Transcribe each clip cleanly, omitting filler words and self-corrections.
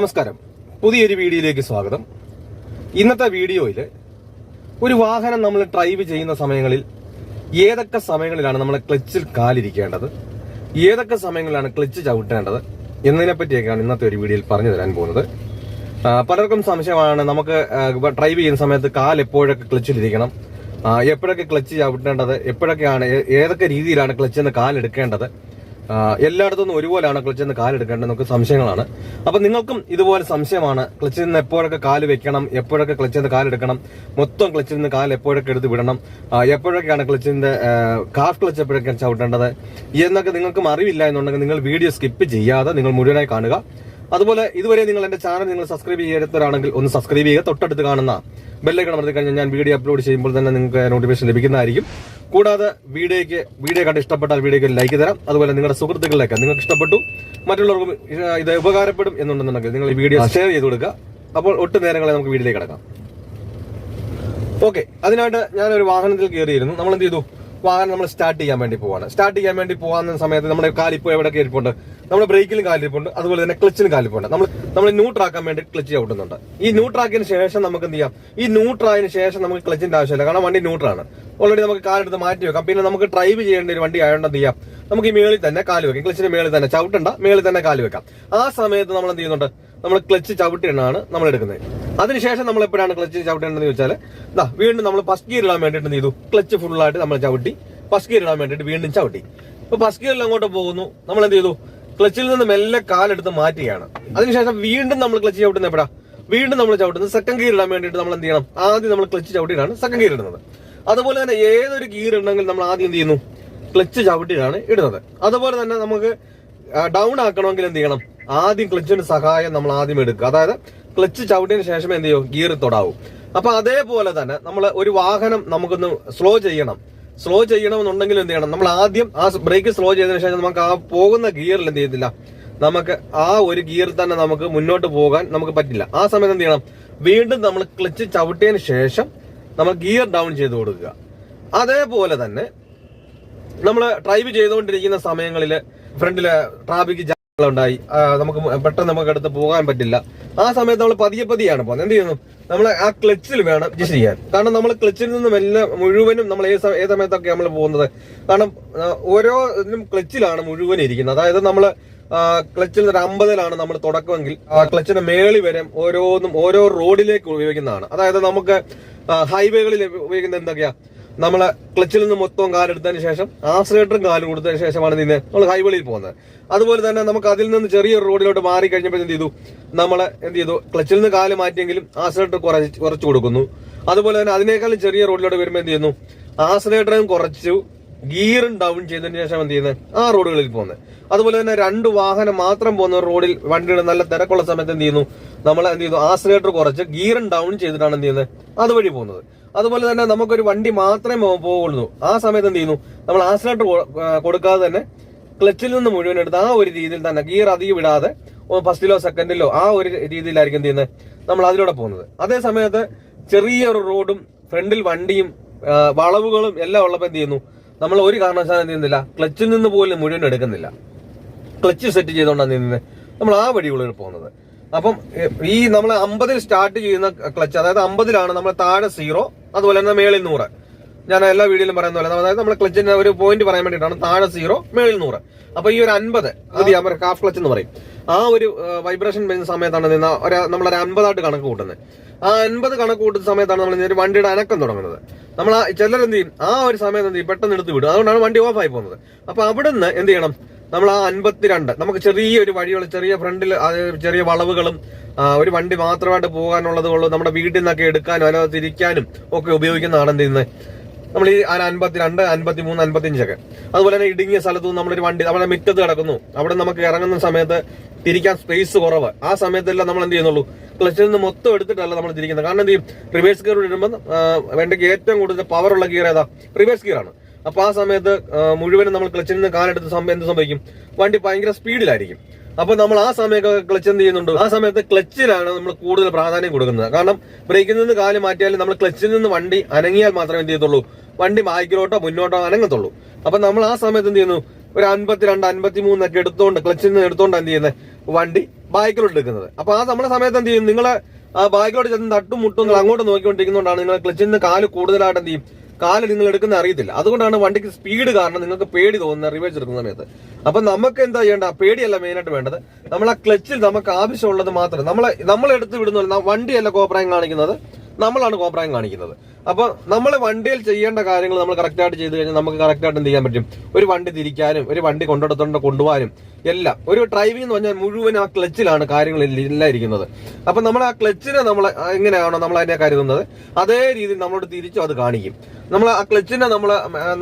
നമസ്കാരം, പുതിയൊരു വീഡിയോയിലേക്ക് സ്വാഗതം. ഇന്നത്തെ വീഡിയോയിൽ ഒരു വാഹനം നമ്മൾ ഡ്രൈവ് ചെയ്യുന്ന സമയങ്ങളിൽ ഏതൊക്കെ സമയങ്ങളിലാണ് നമ്മൾ ക്ലച്ചിൽ കാലിരിക്കേണ്ടത്, ഏതൊക്കെ സമയങ്ങളിലാണ് ക്ലച്ച് ചവിട്ടേണ്ടത് എന്നതിനെ പറ്റിയൊക്കെയാണ് ഇന്നത്തെ ഒരു വീഡിയോയിൽ പറഞ്ഞു തരാൻ പോകുന്നത്. പലർക്കും സംശയമാണ്, നമുക്ക് ഡ്രൈവ് ചെയ്യുന്ന സമയത്ത് കാൽ എപ്പോഴൊക്കെ ക്ലച്ചിലിരിക്കണം, എപ്പോഴൊക്കെ ക്ലച്ച് ചവിട്ടേണ്ടത്, എപ്പോഴൊക്കെയാണ് ഏതൊക്കെ രീതിയിലാണ് ക്ലച്ചിൽ നിന്ന് കാലെടുക്കേണ്ടത്, എല്ലായിടത്തുനിന്നും ഒരുപോലെയാണ് ക്ലച്ചിൽ നിന്ന് കാലെടുക്കേണ്ടത് എന്നൊക്കെ സംശയങ്ങളാണ്. അപ്പൊ നിങ്ങൾക്കും ഇതുപോലെ സംശയമാണ്, ക്ലച്ചിൽ നിന്ന് എപ്പോഴൊക്കെ കാല് വെക്കണം, എപ്പോഴൊക്കെ ക്ലച്ചിൽ നിന്ന് കാലെടുക്കണം, മൊത്തം ക്ലച്ചിൽ നിന്ന് കാല് എപ്പോഴൊക്കെ എടുത്ത് വിടണം, എപ്പോഴൊക്കെയാണ് ക്ലച്ചിന്റെ കാഫ് ക്ലച്ച് എപ്പോഴൊക്കെയാണ് ചവിട്ടേണ്ടത് എന്നൊക്കെ നിങ്ങൾക്കും അറിവില്ല എന്നുണ്ടെങ്കിൽ നിങ്ങൾ വീഡിയോ സ്കിപ്പ് ചെയ്യാതെ നിങ്ങൾ മുഴുവനായി കാണുക. അതുപോലെ ഇതുവരെ നിങ്ങൾ എന്റെ ചാനൽ നിങ്ങൾ സബ്സ്ക്രൈബ് ചെയ്യാത്തവരാണെങ്കിൽ ഒന്ന് സബ്സ്ക്രൈബ് ചെയ്യുക. തൊട്ടടുത്ത് കാണുന്ന ബെല്ലൈക്കൺ അമർത്തി കഴിഞ്ഞാൽ ഞാൻ വീഡിയോ അപ്ലോഡ് ചെയ്യുമ്പോൾ തന്നെ നിങ്ങൾക്ക് നോട്ടിഫിക്കേഷൻ ലഭിക്കുന്നതായിരിക്കും. കൂടാതെ വീഡിയോ കണ്ട് ഇഷ്ടപ്പെട്ടാൽ വീഡിയോക്ക് ലൈക്ക് തരാം. അതുപോലെ നിങ്ങളുടെ സുഹൃത്തുക്കളിലേക്ക് നിങ്ങൾക്ക് ഇഷ്ടപ്പെട്ടു, മറ്റുള്ളവർക്കും ഇത് ഉപകാരപ്പെടും എന്നുണ്ടെന്നുണ്ടെങ്കിൽ നിങ്ങൾ ഈ വീഡിയോ ഷെയർ ചെയ്ത് കൊടുക്കുക. അപ്പോൾ ഒട്ടും നേരങ്ങളെ നമുക്ക് വീഡിയോയിലേക്ക് കിടക്കാം. ഓക്കെ, അതിനായിട്ട് ഞാനൊരു വാഹനത്തിൽ കയറിയിരുന്നു. നമ്മൾ എന്ത് ചെയ്തു, വാഹനം നമ്മൾ സ്റ്റാർട്ട് ചെയ്യാൻ വേണ്ടി പോവാണ്. സ്റ്റാർട്ട് ചെയ്യാൻ വേണ്ടി പോകുന്ന സമയത്ത് നമ്മുടെ കാലിപ്പോ എവിടെ കയറിപ്പുണ്ട്, നമ്മുടെ ബ്രേക്കിലും കാലിരിപ്പുണ്ട്, അതുപോലെ തന്നെ ക്ലച്ചിലും കാലിപ്പുണ്ട്. നമ്മൾ ന്യൂട്രാക്കാൻ വേണ്ടി ക്ലച്ച് ചവിട്ടുന്നുണ്ട്. ഈ ന്യൂട്രാക്കിന് ശേഷം നമുക്ക് എന്ത് ചെയ്യാം, ഈ ന്യൂട്രായതിനു ശേഷം നമുക്ക് ക്ലച്ചിന്റെ ആവശ്യമില്ല, കാരണം വണ്ടി ന്യൂട്രാണ്. ഓൾറെഡി നമുക്ക് കാലെടുത്ത് മാറ്റി വെക്കാം. പിന്നെ നമുക്ക് ഡ്രൈവ് ചെയ്യേണ്ട ഒരു വണ്ടി ആയതുകൊണ്ട് എന്ത് ചെയ്യാം, നമുക്ക് ഈ മേളിൽ തന്നെ കാല് വെക്കാം. ക്ലച്ചിന്റെ മേളിൽ തന്നെ ചവിട്ടണ്ട, മേളിൽ തന്നെ കാല് വെക്കാം. ആ സമയത്ത് നമ്മൾ എന്ത് ചെയ്യുന്നുണ്ട്, നമ്മൾ ക്ലച്ച് ചവിട്ടിയാണ് നമ്മൾ എടുക്കുന്നത്. അതിനുശേഷം നമ്മൾ എപ്പോഴാണ് ക്ലച്ച് ചവിട്ടേണ്ടതെന്ന് ചോദിച്ചാൽ, വീണ്ടും നമ്മൾ ഫസ്റ്റ് ഗിയർ ഇടാൻ വേണ്ടിയിട്ട് എന്ത് ചെയ്തു, ക്ലച്ച് ഫുള്ളായിട്ട് നമ്മൾ ചവിട്ടി ഫസ്റ്റ് ഗിയർ ഇടാൻ വേണ്ടിയിട്ട് വീണ്ടും ചവിട്ടി. ഇപ്പൊ ഫസ്റ്റ് ഗിയറിൽ അങ്ങോട്ട് പോകുന്നു, നമ്മൾ എന്ത് ചെയ്തു, ക്ലച്ചിൽ നിന്ന് മെല്ലെ കാലെടുത്ത് മാറ്റുകയാണ്. അതിനുശേഷം വീണ്ടും നമ്മൾ ക്ലച്ച് ചവിട്ടുന്ന എപ്പോഴാ, വീണ്ടും നമ്മൾ ചവിട്ടുന്നത് സെക്കൻഡ് ഗിയർ ഇടാൻ വേണ്ടിയിട്ട് നമ്മൾ എന്ത് ചെയ്യണം, ആദ്യം നമ്മൾ ക്ലച്ച് ചവിട്ടിയിട്ടാണ് സെക്കൻഡ് ഗിയർ ഇടുന്നത്. അതുപോലെ തന്നെ ഏതൊരു ഗിയർ ഉണ്ടെങ്കിൽ നമ്മൾ ആദ്യം എന്ത് ചെയ്യുന്നു, ക്ലച്ച് ചവിട്ടിയിട്ടാണ് ഇടുന്നത്. അതുപോലെ തന്നെ നമുക്ക് ഡൗൺ ആക്കണമെങ്കിൽ എന്ത് ചെയ്യണം, ആദ്യം ക്ലച്ചിന്റെ സഹായം നമ്മൾ ആദ്യം എടുക്കുക. അതായത് ക്ലച്ച് ചവിട്ടിയതിനു ശേഷം എന്ത് ചെയ്യും, ഗിയർ തൊടാവും. അപ്പൊ അതേപോലെ തന്നെ നമ്മൾ ഒരു വാഹനം നമുക്കൊന്ന് സ്ലോ ചെയ്യണമെന്നുണ്ടെങ്കിൽ എന്ത് ചെയ്യണം, നമ്മൾ ആദ്യം ആ ബ്രേക്ക് സ്ലോ ചെയ്തതിനു ശേഷം നമുക്ക് ആ പോകുന്ന ഗിയറിൽ എന്ത് ചെയ്യത്തില്ല, നമുക്ക് ആ ഒരു ഗിയറിൽ തന്നെ നമുക്ക് മുന്നോട്ട് പോകാൻ നമുക്ക് പറ്റില്ല. ആ സമയത്ത് എന്ത് ചെയ്യണം, വീണ്ടും നമ്മൾ ക്ലച്ച് ചവിട്ടിയതിനു ശേഷം നമ്മൾ ഗിയർ ഡൗൺ ചെയ്ത് കൊടുക്കുക. അതേപോലെ തന്നെ നമ്മൾ ഡ്രൈവ് ചെയ്തുകൊണ്ടിരിക്കുന്ന സമയങ്ങളിൽ ഫ്രണ്ടില് ട്രാഫിക് ഉണ്ടായി, നമുക്ക് പെട്ടെന്ന് നമുക്ക് അടുത്ത് പോകാൻ പറ്റില്ല. ആ സമയത്ത് നമ്മൾ പതിയെയാണ് പോകുന്നത്. എന്ത് ചെയ്യുന്നു, നമ്മൾ ആ ക്ലച്ചിൽ വേണം അഡ്ജസ്റ്റ് ചെയ്യാൻ. കാരണം നമ്മൾ ക്ലച്ചിൽ നിന്നും എല്ലാം മുഴുവനും നമ്മൾ ഏത് സമയത്തൊക്കെ നമ്മൾ പോകുന്നത്, കാരണം ഓരോ ക്ലച്ചിലാണ് മുഴുവൻ ഇരിക്കുന്നത്. അതായത് നമ്മൾ ക്ലച്ചിൽ ഒരു 50-ലാണ് നമ്മൾ തുടക്കമെങ്കിൽ ക്ലച്ചിന്റെ മേളി വരെ ഓരോന്നും ഓരോ റോഡിലേക്ക് ഉപയോഗിക്കുന്നതാണ്. അതായത് നമുക്ക് ഹൈവേകളിൽ ഉപയോഗിക്കുന്നത് എന്തൊക്കെയാ, നമ്മള് ക്ലച്ചിൽ നിന്ന് മൊത്തം കാലെടുത്തതിന് ശേഷം ആക്സിലേറ്ററും കാല് കൊടുത്തതിന് ശേഷമാണ് നമ്മൾ ഹൈവേളിൽ പോകുന്നത്. അതുപോലെ തന്നെ നമുക്ക് അതിൽ നിന്ന് ചെറിയൊരു റോഡിലോട്ട് മാറി കഴിഞ്ഞപ്പോൾ എന്ത് ചെയ്തു, ക്ലച്ചിൽ നിന്ന് കാല് മാറ്റിയെങ്കിലും ആക്സിലേറ്റർ കുറച്ചു കൊടുക്കുന്നു. അതുപോലെ തന്നെ അതിനേക്കാളും ചെറിയ റോഡിലോട്ട് വരുമ്പോൾ എന്ത് ചെയ്യുന്നു, ആക്സിലേറ്ററും കുറച്ചു ഗിയറും ഡൗൺ ചെയ്തതിന് ശേഷം എന്ത് ചെയ്യുന്നത്, ആ റോഡുകളിൽ പോകുന്നത്. അതുപോലെ തന്നെ 2 വാഹനം മാത്രം പോകുന്ന റോഡിൽ വണ്ടിയുടെ നല്ല തിരക്കുള്ള സമയത്ത് എന്ത് ചെയ്യുന്നു, നമ്മൾ എന്ത് ചെയ്യുന്നു, ആക്സിലേറ്റർ കുറച്ച് ഗിയറും ഡൗൺ ചെയ്തിട്ടാണ് എന്ത് ചെയ്യുന്നത്, അതുവഴി പോകുന്നത്. അതുപോലെ തന്നെ നമുക്കൊരു വണ്ടി മാത്രമേ പോകുള്ളൂ. ആ സമയത്ത് എന്ത് ചെയ്യുന്നു, നമ്മൾ ആക്സിലേറ്റർ കൊടുക്കാതെ തന്നെ ക്ലച്ചിൽ നിന്ന് മുഴുവൻ എടുത്ത് ആ ഒരു രീതിയിൽ തന്നെ ഗിയർ അധികം വിടാതെ ഫസ്റ്റിലോ സെക്കൻഡിലോ ആ ഒരു രീതിയിലായിരിക്കും എന്ത് ചെയ്യുന്നത്, നമ്മൾ അതിലൂടെ പോകുന്നത്. അതേ സമയത്ത് ചെറിയൊരു റോഡും ഫ്രണ്ടിൽ വണ്ടിയും വളവുകളും എല്ലാം ഉള്ളപ്പോൾ എന്ത് ചെയ്യുന്നു, നമ്മൾ ഒരു കാരണവശാലും എന്ത് ചെയ്യുന്നില്ല, ക്ലച്ചിൽ നിന്ന് പോലും മുഴുവൻ എടുക്കുന്നില്ല. ക്ലച്ച് സെറ്റ് ചെയ്തുകൊണ്ടാണ് നിന്ന് നമ്മൾ ആ വഴികളിൽ പോകുന്നത്. അപ്പം ഈ നമ്മൾ 50-ൽ സ്റ്റാർട്ട് ചെയ്യുന്ന ക്ലച്ച്, അതായത് 50-ലാണ് നമ്മൾ താഴെ 0, അതുപോലെ തന്നെ മേളിൽ 100. ഞാൻ എല്ലാ വീഡിയോയിലും പറയുന്ന പോലെ, അതായത് നമ്മൾ ക്ലച്ചിന്റെ ഒരു പോയിന്റ് പറയാൻ വേണ്ടിയിട്ടാണ് താഴെ 0 മേളിൽ 100. അപ്പൊ ഈ ഒരു 50 ഹാഫ് ക്ലച്ച് എന്ന് പറയും. ആ ഒരു വൈബ്രേഷൻ വരുന്ന സമയത്താണ് നമ്മളൊരു 50 കണക്ക് കൂട്ടുന്നത്. ആ 50 കണക്ക് കൂട്ടുന്ന സമയത്താണ് നമ്മൾ ഒരു വണ്ടിയുടെ അനക്കം തുടങ്ങുന്നത്. നമ്മൾ ചിലർ എന്ത് ചെയ്യും, ആ ഒരു സമയത്ത് എന്ത് ചെയ്യും, പെട്ടെന്ന് എടുത്ത് വിടും. അതുകൊണ്ടാണ് വണ്ടി ഓഫ് ആയി പോകുന്നത്. അപ്പൊ അവിടുന്ന് എന്ത് ചെയ്യണം, നമ്മൾ ആ 52 നമുക്ക് ചെറിയൊരു വഴികൾ, ചെറിയ ഫ്രണ്ടിൽ ചെറിയ വളവുകളും ഒരു വണ്ടി മാത്രമായിട്ട് പോകാനുള്ളതുള്ളൂ, നമ്മുടെ വീട്ടിൽ നിന്നൊക്കെ എടുക്കാനും അതിനകത്ത് തിരിക്കാനും ഒക്കെ ഉപയോഗിക്കുന്നതാണ് എന്ത് ചെയ്യുന്നത്, നമ്മൾ ഈ 52, 53, 55 അതുപോലെ തന്നെ ഇടുങ്ങിയ സ്ഥലത്തുനിന്ന് നമ്മളൊരു വണ്ടി നമ്മുടെ മുറ്റത്ത് കിടക്കുന്നു, അവിടെ നമുക്ക് ഇറങ്ങുന്ന സമയത്ത് തിരിക്കാൻ സ്പേസ് കുറവ്. ആ സമയത്തെല്ലാം നമ്മൾ എന്ത് ചെയ്യുന്നുള്ളൂ, ക്ലച്ചിൽ നിന്ന് മൊത്തം എടുത്തിട്ടല്ല നമ്മൾ തിരിക്കുന്നത്. കാരണം എന്ത് ചെയ്യും, റിവേഴ്സ് ഗിയർ ഇടുമ്പോൾ വണ്ടിക്ക് ഏറ്റവും കൂടുതൽ പവറുള്ള ഗിയർ ഏതാ, റിവേഴ്സ് ഗിയർ ആണ്. അപ്പൊ ആ സമയത്ത് മുഴുവനും നമ്മൾ ക്ലച്ചിൽ നിന്ന് കാലെടുത്ത് എന്ത് സംഭവിക്കും, വണ്ടി ഭയങ്കര സ്പീഡിലായിരിക്കും. അപ്പൊ നമ്മൾ ആ സമയമൊക്കെ ക്ലച്ച് എന്ത് ചെയ്യുന്നുണ്ട്, ആ സമയത്ത് ക്ലച്ചിലാണ് നമ്മൾ കൂടുതൽ പ്രാധാന്യം കൊടുക്കുന്നത്. കാരണം ബ്രേക്കിൽ നിന്ന് കാല് മാറ്റിയാലും നമ്മൾ ക്ലച്ചിൽ നിന്ന് വണ്ടി അനങ്ങിയാൽ മാത്രമേ എന്ത് ചെയ്യത്തുള്ളൂ, വണ്ടി ബാക്കിലോട്ടോ മുന്നോട്ടോ അനങ്ങത്തുള്ളൂ. അപ്പൊ നമ്മൾ ആ സമയത്ത് എന്ത് ചെയ്യുന്നു, ഒരു 52, 53 ഒക്കെ എടുത്തോണ്ട് ക്ലച്ചിൽ നിന്ന് എടുത്തോണ്ട് എന്ത് ചെയ്യുന്നത്, വണ്ടി ബാക്കിലോട്ട് എടുക്കുന്നത്. അപ്പൊ ആ നമ്മുടെ സമയത്ത് എന്ത് ചെയ്യും, നിങ്ങളെ ബാക്കിലോട്ട് ചെന്ന് തട്ടും മുട്ടും നിങ്ങൾ അങ്ങോട്ട് നോക്കിക്കൊണ്ടിരിക്കുന്നതുകൊണ്ടാണ് നിങ്ങൾ ക്ലച്ചിൽ നിന്ന് കാല് കൂടുതലായിട്ട് എന്ത് ചെയ്യും, കാല് നിങ്ങൾ എടുക്കുന്ന അറിയത്തില്ല. അതുകൊണ്ടാണ് വണ്ടിക്ക് സ്പീഡ് കാരണം നിങ്ങൾക്ക് പേടി തോന്നുന്നത് റിവേഴ്സ് എടുക്കുന്ന സമയത്ത്. അപ്പൊ നമുക്ക് എന്താ ചെയ്യേണ്ട, പേടിയല്ല മെയിനായിട്ട് വേണ്ടത്. നമ്മൾ ആ ക്ലച്ചിൽ നമുക്ക് ആവശ്യമുള്ളത് മാത്രം നമ്മൾ എടുത്ത് വിടുന്ന, വണ്ടിയല്ല കോപ്രായം കാണിക്കുന്നത്, നമ്മളാണ് കോപ്രായം കാണിക്കുന്നത്. അപ്പൊ നമ്മൾ വണ്ടിയിൽ ചെയ്യേണ്ട കാര്യങ്ങൾ നമ്മൾ കറക്റ്റായിട്ട് ചെയ്ത് കഴിഞ്ഞാൽ നമുക്ക് കറക്റ്റായിട്ട് എന്ത് ചെയ്യാൻ പറ്റും, ഒരു വണ്ടി തിരിക്കാനും ഒരു വണ്ടി കൊണ്ടുപോകാനും എല്ലാം. ഒരു ഡ്രൈവിംഗ് എന്ന് പറഞ്ഞാൽ മുഴുവൻ ആ ക്ലച്ചിലാണ് കാര്യങ്ങൾ എല്ലാം ഇരിക്കുന്നത്. അപ്പൊ നമ്മൾ ആ ക്ലച്ചിനെ നമ്മൾ എങ്ങനെയാണോ നമ്മൾ അതിനെ കരുതുന്നത്, അതേ രീതിയിൽ നമ്മളോട് തിരിച്ചും അത് കാണിക്കും. നമ്മൾ ആ ക്ലച്ചിനെ നമ്മൾ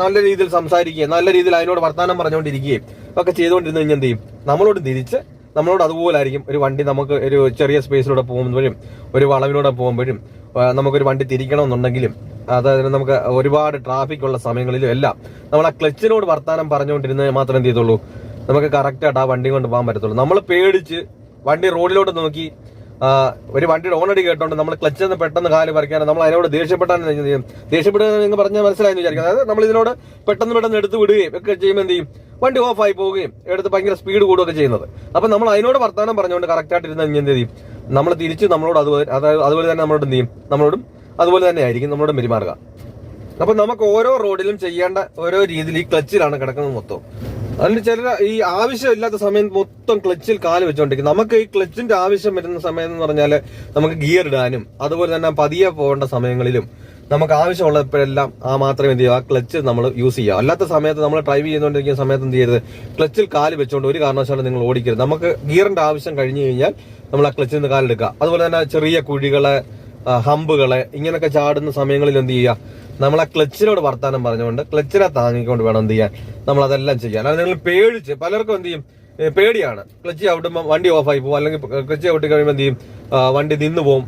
നല്ല രീതിയിൽ സംസാരിക്കുകയും നല്ല രീതിയിൽ അതിനോട് വർത്തമാനം പറഞ്ഞുകൊണ്ടിരിക്കുകയും ഒക്കെ ചെയ്തുകൊണ്ടിരുന്ന് കഴിഞ്ഞാൽ എന്ത് ചെയ്യും, നമ്മളോട് തിരിച്ച് നമ്മളോട് അതുപോലെ ആയിരിക്കും. ഒരു വണ്ടി നമുക്ക് ഒരു ചെറിയ സ്പേസിലൂടെ പോകുമ്പോഴും ഒരു വളവിലൂടെ പോകുമ്പോഴും നമുക്കൊരു വണ്ടി തിരിക്കണമെന്നുണ്ടെങ്കിലും അതായത് നമുക്ക് ഒരുപാട് ട്രാഫിക് ഉള്ള സമയങ്ങളിലും എല്ലാം നമ്മൾ ആ ക്ലച്ചിനോട് വർത്താനം പറഞ്ഞുകൊണ്ടിരുന്നത് മാത്രമേ എന്ത് ചെയ്തുള്ളൂ, നമുക്ക് കറക്റ്റായിട്ട് ആ വണ്ടി കൊണ്ട് പോകാൻ പറ്റത്തുള്ളൂ. നമ്മൾ പേടിച്ച് വണ്ടി റോഡിലോട്ട് നോക്കി ഒരു വണ്ടിയുടെ ഓണടി കേട്ടോണ്ട് നമ്മൾ ക്ലച്ചിൽ നിന്ന് പെട്ടെന്ന് കാല് പറിക്കാനും നമ്മൾ അതിനോട് ദേഷ്യപ്പെടുക നിങ്ങൾ പറഞ്ഞാൽ മനസ്സിലായെന്ന് വിചാരിക്കും. അതായത് നമ്മൾ ഇതിനോട് പെട്ടെന്ന് എടുത്ത് വിടുകയും ഒക്കെ ചെയ്യുമ്പോൾ എന്ത് ചെയ്യും, വണ്ടി ഓഫായി പോവുകയും എടുത്ത് ഭയങ്കര സ്പീഡ് കൂടുകയൊക്കെ ചെയ്യുന്നത്. അപ്പൊ നമ്മൾ അതിനോട് വർത്താനം പറഞ്ഞുകൊണ്ട് കറക്റ്റായിട്ട് ഇരുന്ന് എന്ത് ചെയ്യും, നമ്മൾ തിരിച്ച് നമ്മളോട് അതുപോലെ തന്നെ നമ്മളോട് എന്ത് ചെയ്യും, നമ്മളോടും അതുപോലെ തന്നെ ആയിരിക്കും നമ്മളോട് പെരുമാറുക. അപ്പൊ നമുക്ക് ഓരോ റോഡിലും ചെയ്യേണ്ട ഓരോ രീതിയിൽ ഈ ക്ലച്ചിലാണ് കിടക്കുന്നത് മൊത്തം. അതിന് ചില ഈ ആവശ്യമില്ലാത്ത സമയം മൊത്തം ക്ലച്ചിൽ കാല് വെച്ചോണ്ടിരിക്കും. നമുക്ക് ഈ ക്ലച്ചിന്റെ ആവശ്യം വരുന്ന സമയം എന്ന് പറഞ്ഞാൽ നമുക്ക് ഗിയർ ഇടാനും അതുപോലെ തന്നെ പതിയെ പോകേണ്ട സമയങ്ങളിലും നമുക്ക് ആവശ്യമുള്ളപ്പോഴെല്ലാം മാത്രമേ എന്ത് ചെയ്യും, ആ ക്ലച്ച് നമ്മൾ യൂസ് ചെയ്യുക. അല്ലാത്ത സമയത്ത് നമ്മൾ ഡ്രൈവ് ചെയ്തുകൊണ്ടിരിക്കുന്ന സമയത്ത് എന്ത് ചെയ്യരുത്, ക്ലച്ചിൽ കാല് വെച്ചുകൊണ്ട് ഒരു കാരണവശാലും നിങ്ങൾ ഓടിക്കരുത്. നമുക്ക് ഗിയറിന്റെ ആവശ്യം കഴിഞ്ഞു കഴിഞ്ഞാൽ നമ്മൾ ആ ക്ലച്ചിൽ നിന്ന് കാലെടുക്കുക. അതുപോലെ തന്നെ ചെറിയ കുഴികളെ ഹമ്പുകളെ ഇങ്ങനെയൊക്കെ ചാടുന്ന സമയങ്ങളിൽ എന്ത് ചെയ്യുക, നമ്മൾ ആ ക്ലച്ചിനോട് വർത്താനം പറഞ്ഞുകൊണ്ട് ക്ലച്ചിനെ താങ്ങിക്കൊണ്ട് വേണം എന്ത് ചെയ്യാൻ, നമ്മൾ അതെല്ലാം ചെയ്യാൻ. അല്ലാതെ നിങ്ങൾ പേടിച്ച്, പലർക്കും എന്ത് ചെയ്യും, പേടിയാണ് ക്ലച്ച് ചവിട്ടുമ്പോൾ വണ്ടി ഓഫായി പോകും, അല്ലെങ്കിൽ ക്ലച്ച് ചവിട്ടി കഴിയുമ്പോൾ എന്ത് ചെയ്യും, വണ്ടി നിന്ന് പോകും,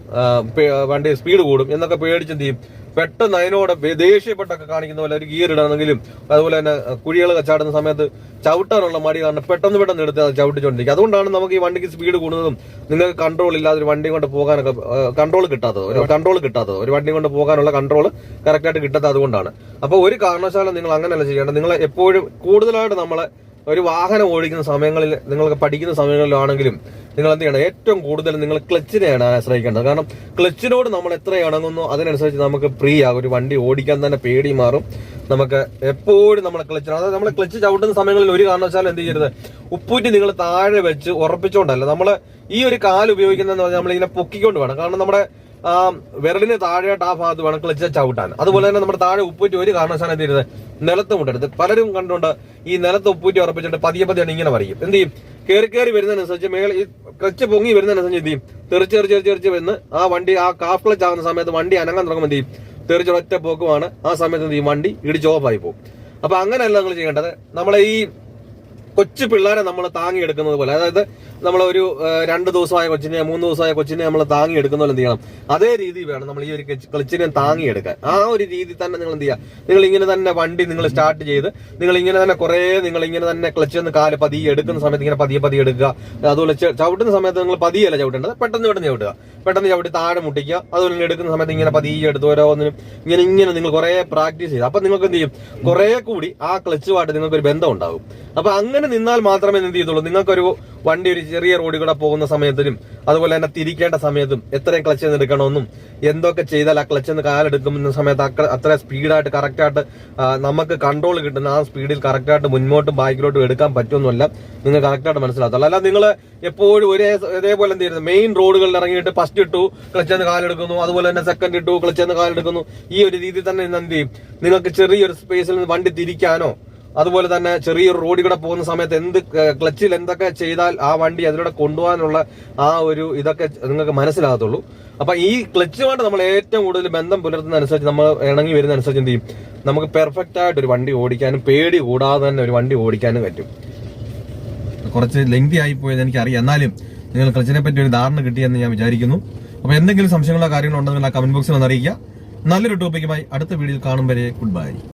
വണ്ടി സ്പീഡ് കൂടും എന്നൊക്കെ പേടിച്ച് എന്ത് ചെയ്യും, പെട്ടെന്ന് അതിനോട് ദേഷ്യപ്പെട്ടൊക്കെ കാണിക്കുന്ന പോലെ ഒരു ഗിയർ ഇടണമെങ്കിലും അതുപോലെ തന്നെ കുഴികൾ ചാടുന്ന സമയത്ത് ചവിട്ടാനുള്ള മടി കാരണം പെട്ടെന്ന് എടുത്ത് അത് ചവിട്ടിച്ചോണ്ടിരിക്കും. അതുകൊണ്ടാണ് നമുക്ക് ഈ വണ്ടിക്ക് സ്പീഡ് കൂടുന്നതും നിങ്ങൾക്ക് കൺട്രോൾ ഇല്ലാതെ ഒരു വണ്ടി കൊണ്ട് പോകാനൊക്കെ കൺട്രോൾ കിട്ടാത്തത്, ഒരു വണ്ടി കൊണ്ട് പോകാനുള്ള കൺട്രോൾ കറക്റ്റായിട്ട് കിട്ടാത്തത് അതുകൊണ്ടാണ്. അപ്പൊ ഒരു കാരണവശാലും നിങ്ങൾ അങ്ങനെയല്ല ചെയ്യേണ്ടത്. നിങ്ങൾ എപ്പോഴും കൂടുതലായിട്ട് നമ്മളെ ഒരു വാഹനം ഓടിക്കുന്ന സമയങ്ങളിൽ, നിങ്ങൾക്ക് പഠിക്കുന്ന സമയങ്ങളിലാണെങ്കിലും നിങ്ങൾ എന്ത് ചെയ്യണം, ഏറ്റവും കൂടുതൽ നിങ്ങൾ ക്ലച്ചിനെയാണ് ആശ്രയിക്കേണ്ടത്. കാരണം ക്ലച്ചിനോട് നമ്മൾ എത്ര ഇണങ്ങുന്നു അതിനനുസരിച്ച് നമുക്ക് ഫ്രീ ആകും, ഒരു വണ്ടി ഓടിക്കാൻ തന്നെ പേടി മാറും. നമുക്ക് എപ്പോഴും നമ്മളെ ക്ലച്ചിന്, അതായത് നമ്മൾ ക്ലച്ച് ചവിട്ടുന്ന സമയങ്ങളിൽ ഒരു കാരണവശാലും എന്ത് ചെയ്യരുത്, ഉപ്പൂറ്റി നിങ്ങൾ താഴെ വെച്ച് ഉറപ്പിച്ചുകൊണ്ടല്ല നമ്മൾ ഈ ഒരു കാല് ഉപയോഗിക്കുന്നതെന്ന് പറഞ്ഞാൽ നമ്മളിങ്ങനെ പൊക്കിക്കൊണ്ട് വേണം. കാരണം നമ്മുടെ വിരലിന് താഴെയായിട്ട് ആ ഭാഗത്ത് വേണം ക്ലച്ച് ചവിട്ടാൻ. അതുപോലെ തന്നെ നമ്മുടെ താഴെ ഉപ്പൂറ്റി ഒരു കാരണവശാലും എന്ത് ചെയ്യരുത്, നിലത്ത് മുട്ടരുത്. പലരും കണ്ടുകൊണ്ട് ഈ നിലത്ത് ഉപ്പൂറ്റി ഉറപ്പിച്ചിട്ട് പതിയെ ഇങ്ങനെ പറയും. എന്ത് ചെയ്യും, കയറി വരുന്നതിനനുസരിച്ച് ഈ ക്ലച്ച് പൊങ്ങി വരുന്നതിനനുസരിച്ച് എന്ത് ചെയ്യും, തെറിച്ച് വരുന്ന ആ വണ്ടി ആ കാഫ് ക്ലച്ച് ആകുന്ന സമയത്ത് വണ്ടി അനങ്ങാൻ തുടങ്ങുമ്പോൾ എന്ത് ചെയ്യും, തെറിച്ച് ഒറ്റ പോക്കുമാണ്. ആ സമയത്ത് എന്ത് ചെയ്യും, വണ്ടി ഇടിച്ച് ഓഫായി പോകും. അപ്പൊ അങ്ങനെയല്ല നിങ്ങൾ ചെയ്യേണ്ടത്. നമ്മളെ ഈ കൊച്ചു പിള്ളേരെ നമ്മൾ താങ്ങിയെടുക്കുന്നത് പോലെ, അതായത് നമ്മളൊരു 2 ദിവസമായ കൊച്ചിനെ 3 ദിവസമായ കൊച്ചിനെ നമ്മൾ താങ്ങിയെടുക്കുന്ന പോലെ എന്ത് ചെയ്യണം, അതേ രീതി വേണം നമ്മൾ ഈ ഒരു ക്ലച്ചിനെ താങ്ങിയെടുക്കാൻ. ആ ഒരു രീതി തന്നെ നിങ്ങൾ എന്ത് ചെയ്യുക, നിങ്ങൾ ഇങ്ങനെ തന്നെ വണ്ടി നിങ്ങൾ സ്റ്റാർട്ട് ചെയ്ത് നിങ്ങൾ ഇങ്ങനെ തന്നെ നിങ്ങൾ ഇങ്ങനെ തന്നെ ക്ലച്ചിൽ നിന്ന് കാല് പതിയെ എടുക്കുന്ന സമയത്ത് ഇങ്ങനെ പതിയെ എടുക്കുക. അതുപോലെ ചവിട്ടുന്ന സമയത്ത് നിങ്ങൾ പതിയല്ല ചവിട്ടേണ്ടത്, പെട്ടെന്ന് ചവിട്ടുക, പെട്ടെന്ന് ചവിട്ടി താഴെ മുട്ടിക്കുക. അതുപോലെ എടുക്കുന്ന സമയത്ത് ഇങ്ങനെ പതിയെ എടുത്ത് ഓരോന്നിനും ഇങ്ങനെ നിങ്ങൾ കുറെ പ്രാക്ടീസ് ചെയ്ത് അപ്പൊ നിങ്ങൾക്ക് എന്ത് ചെയ്യും, കുറെ കൂടി ആ ക്ലച്ചുമായിട്ട് നിങ്ങൾക്ക് ഒരു ബന്ധം ഉണ്ടാകും. അപ്പൊ അങ്ങനെ നിന്നാൽ മാത്രമേ എന്ത് ചെയ്തുള്ളൂ, നിങ്ങൾക്കൊരു വണ്ടി ഒരു ചെറിയ റോഡിൽ കൂടെ പോകുന്ന സമയത്തിനും അതുപോലെ തന്നെ തിരിക്കേണ്ട സമയത്തും എത്രയും ക്ലച്ച് നിന്ന് എടുക്കണമെന്നും എന്തൊക്കെ ചെയ്താൽ ആ ക്ലച്ച് നിന്ന് കാലെടുക്കുന്ന സമയത്ത് അത്ര സ്പീഡായിട്ട് കറക്റ്റായിട്ട് നമുക്ക് കൺട്രോൾ കിട്ടുന്ന ആ സ്പീഡിൽ കറക്റ്റായിട്ട് മുന്നോട്ടും ബാക്കിലോട്ടും എടുക്കാൻ പറ്റുമെന്നല്ല നിങ്ങൾ കറക്റ്റായിട്ട് മനസ്സിലാകത്തുള്ളൂ. അല്ല നിങ്ങൾ എപ്പോഴും ഇതേപോലെ എന്ത് ചെയ്യുന്നത്, മെയിൻ റോഡുകളിൽ ഇറങ്ങിയിട്ട് ഫസ്റ്റ് ഇട്ടു ക്ലച്ച് നിന്ന് കാലെടുക്കുന്നു, അതുപോലെ തന്നെ സെക്കൻഡ് ഇട്ടു ക്ലച്ച് നിന്ന് കാലെടുക്കുന്നു. ഈ ഒരു രീതിയിൽ തന്നെ എന്ത് ചെയ്യും, നിങ്ങൾക്ക് ചെറിയൊരു സ്പേസിൽ നിന്ന് വണ്ടി തിരിക്കാനോ അതുപോലെ തന്നെ ചെറിയൊരു റോഡിൽ കൂടെ പോകുന്ന സമയത്ത് ക്ലച്ചിൽ എന്തൊക്കെ ചെയ്താൽ ആ വണ്ടി അതിലൂടെ കൊണ്ടുപോകാനുള്ള ആ ഒരു ഇതൊക്കെ നിങ്ങൾക്ക് മനസ്സിലാകത്തുള്ളൂ. അപ്പൊ ഈ ക്ലച്ചുമായിട്ട് നമ്മൾ ഏറ്റവും കൂടുതൽ ബന്ധം പുലർത്തുന്ന അനുസരിച്ച്, നമ്മൾ ഇണങ്ങി വരുന്ന അനുസരിച്ച് എന്ത് ചെയ്യും, നമുക്ക് പെർഫെക്റ്റ് ആയിട്ട് ഒരു വണ്ടി ഓടിക്കാനും പേടി കൂടാതെ തന്നെ ഒരു വണ്ടി ഓടിക്കാനും പറ്റും. കുറച്ച് ലെങ്തി ആയി പോയത് എനിക്കറിയാം, എന്നാലും നിങ്ങൾ ക്ലച്ചിനെ പറ്റി ഒരു ധാരണ കിട്ടിയെന്ന് ഞാൻ വിചാരിക്കുന്നു. അപ്പൊ എന്തെങ്കിലും സംശയങ്ങളോ കാര്യങ്ങളോ ഉണ്ടെങ്കിൽ ആ കമന്റ് ബോക്സിൽ ഒന്ന് അറിയിക്കുക. നല്ലൊരു ടോപ്പിക്കുമായി അടുത്ത വീഡിയോയിൽ കാണും വരെ ഗുഡ് ബൈ.